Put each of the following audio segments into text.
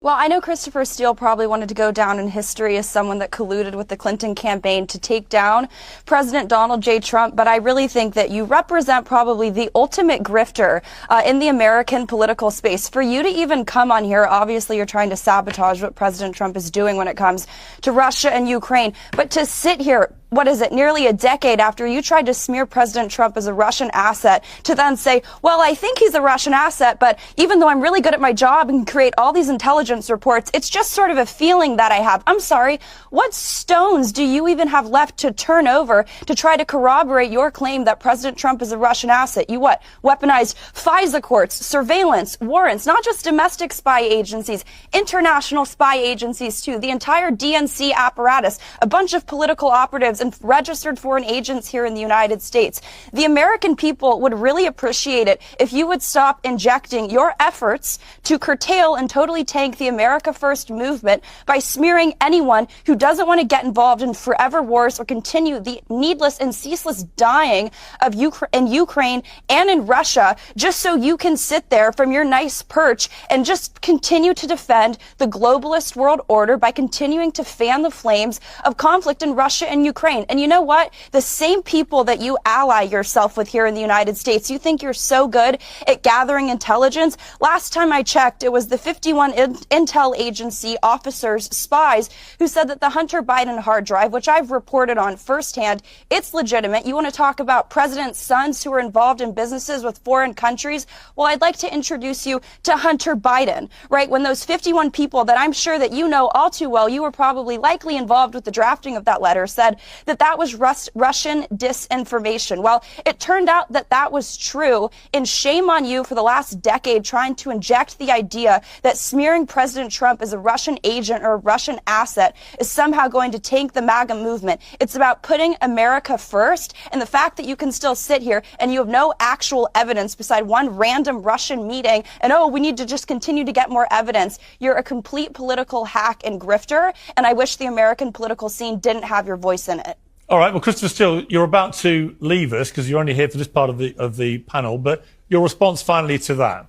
Well, I know Christopher Steele probably wanted to go down in history as someone that colluded with the Clinton campaign to take down President Donald J. Trump, but I really think that you represent probably the ultimate grifter in the American political space. For you to even come on here, obviously you're trying to sabotage what President Trump is doing when it comes to Russia and Ukraine, but to sit here, what is it, nearly a decade after you tried to smear President Trump as a Russian asset, to then say, well, I think he's a Russian asset, but even though I'm really good at my job and create all these intelligence reports, it's just sort of a feeling that I have. I'm sorry, what stones do you even have left to turn over to try to corroborate your claim that President Trump is a Russian asset? You what? Weaponized FISA courts, surveillance, warrants, not just domestic spy agencies, international spy agencies too, the entire DNC apparatus, a bunch of political operatives and registered foreign agents here in the United States. The American people would really appreciate it if you would stop injecting your efforts to curtail and totally tank the America First movement by smearing anyone who doesn't want to get involved in forever wars or continue the needless and ceaseless dying of in Ukraine and in Russia, just so you can sit there from your nice perch and just continue to defend the globalist world order by continuing to fan the flames of conflict in Russia and Ukraine. And you know what? The same people that you ally yourself with here in the United States, you think you're so good at gathering intelligence. Last time I checked, it was the 51 intel agency officers, spies, who said that the Hunter Biden hard drive, which I've reported on firsthand, it's legitimate. You want to talk about president's sons who are involved in businesses with foreign countries? Well, I'd like to introduce you to Hunter Biden, right? When those 51 people that I'm sure that you know all too well, you were probably likely involved with the drafting of that letter, said that was Russian disinformation. Well, it turned out that that was true, and shame on you for the last decade trying to inject the idea that smearing President Trump as a Russian agent or a Russian asset is somehow going to tank the MAGA movement. It's about putting America first, and the fact that you can still sit here and you have no actual evidence beside one random Russian meeting and, oh, we need to just continue to get more evidence. You're a complete political hack and grifter, and I wish the American political scene didn't have your voice in it. All right. Well, Christopher Steele, you're about to leave us because you're only here for this part of the panel. But your response finally to that?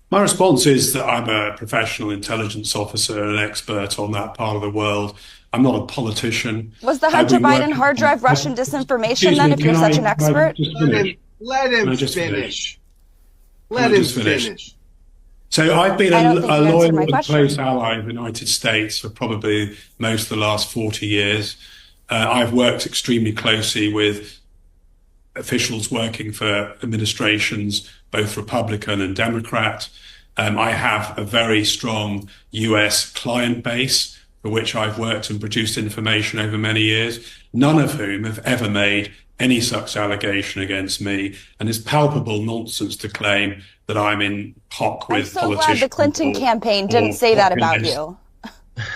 My response is that I'm a professional intelligence officer and an expert on that part of the world. I'm not a politician. Was the Hunter Biden hard drive Russian disinformation then, if you're such an expert? Let him finish. Let him finish. So I've been a loyal and close ally of the United States for probably most of the last 40 years. I've worked extremely closely with officials working for administrations, both Republican and Democrat. I have a very strong US client base for which I've worked and produced information over many years, none of whom have ever made any such allegation against me. And it's palpable nonsense to claim that I'm in hoc with politicians. I'm so glad the Clinton campaign didn't say that about you.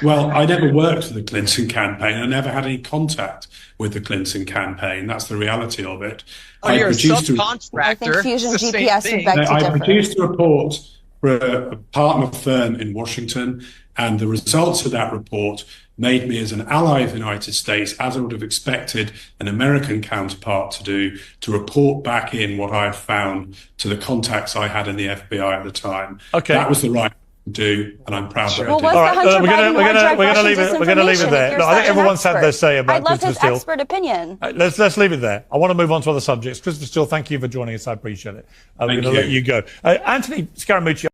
Well, I never worked for the Clinton campaign. I never had any contact with the Clinton campaign. That's the reality of it. You're a subcontractor. I think Fusion GPS would beg to I differ. produced a report for a partner firm in Washington, and the results of that report made me as an ally of the United States, as I would have expected an American counterpart to do, to report back in what I had found to the contacts I had in the FBI at the time. Okay. That was the right do, and I'm proud that I did. All right, we're going to leave it there. Look, I think everyone's had their say about Christopher Steele. I'd love his expert opinion. Let's leave it there. I want to move on to other subjects. Christopher Steele, thank you for joining us. I appreciate it. We're going to let you go. Anthony Scaramucci.